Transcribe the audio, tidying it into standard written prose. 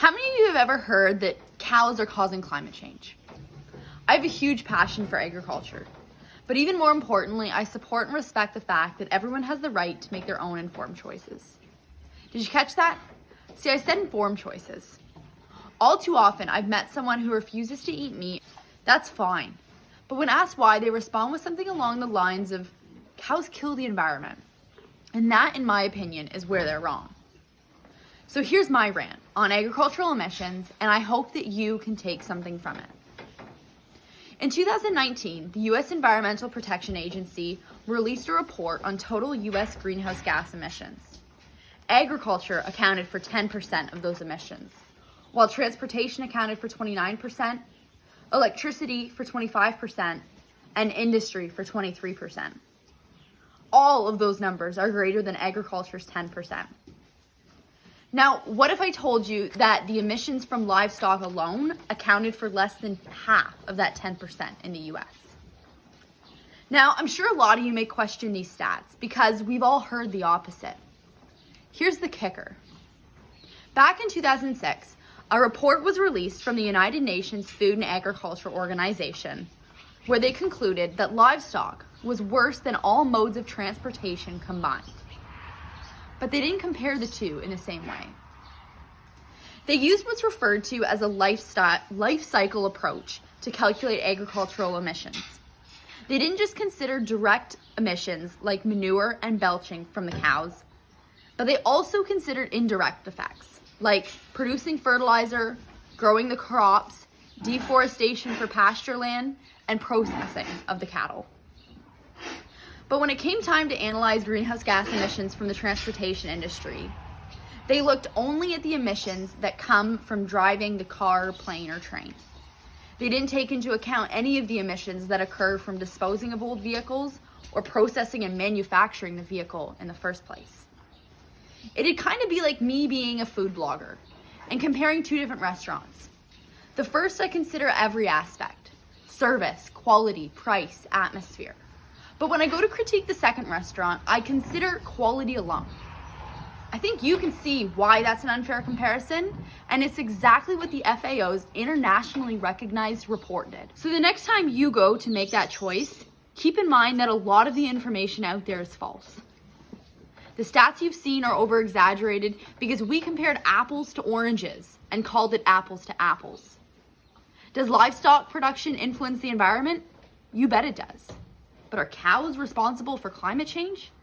How many of you have ever heard that cows are causing climate change? I have a huge passion for agriculture, but even more importantly, I support and respect the fact that everyone has the right to make their own informed choices. Did you catch that? See, I said informed choices. All too often, I've met someone who refuses to eat meat. That's fine. But when asked why, they respond with something along the lines of, cows kill the environment. And that, in my opinion, is where they're wrong. So here's my rant on agricultural emissions, and I hope that you can take something from it. In 2019, the U.S. Environmental Protection Agency released a report on total U.S. greenhouse gas emissions. Agriculture accounted for 10% of those emissions, while transportation accounted for 29%, electricity for 25%, and industry for 23%. All of those numbers are greater than agriculture's 10%. Now, what if I told you that the emissions from livestock alone accounted for less than half of that 10% in the US? Now, I'm sure a lot of you may question these stats because we've all heard the opposite. Here's the kicker. Back in 2006, a report was released from the United Nations Food and Agriculture Organization where they concluded that livestock was worse than all modes of transportation combined. But they didn't compare the two in the same way. They used what's referred to as a life cycle approach to calculate agricultural emissions. They didn't just consider direct emissions like manure and belching from the cows, but they also considered indirect effects like producing fertilizer, growing the crops, deforestation for pasture land, and processing of the cattle. But when it came time to analyze greenhouse gas emissions from the transportation industry, they looked only at the emissions that come from driving the car, plane, or train. They didn't take into account any of the emissions that occur from disposing of old vehicles or processing and manufacturing the vehicle in the first place. It'd kind of be like me being a food blogger and comparing two different restaurants. The first, I consider every aspect: service, quality, price, atmosphere. But when I go to critique the second restaurant, I consider quality alone. I think you can see why that's an unfair comparison, and it's exactly what the FAO's internationally recognized report did. So the next time you go to make that choice, keep in mind that a lot of the information out there is false. The stats you've seen are over-exaggerated because we compared apples to oranges and called it apples to apples. Does livestock production influence the environment? You bet it does. But are cows responsible for climate change?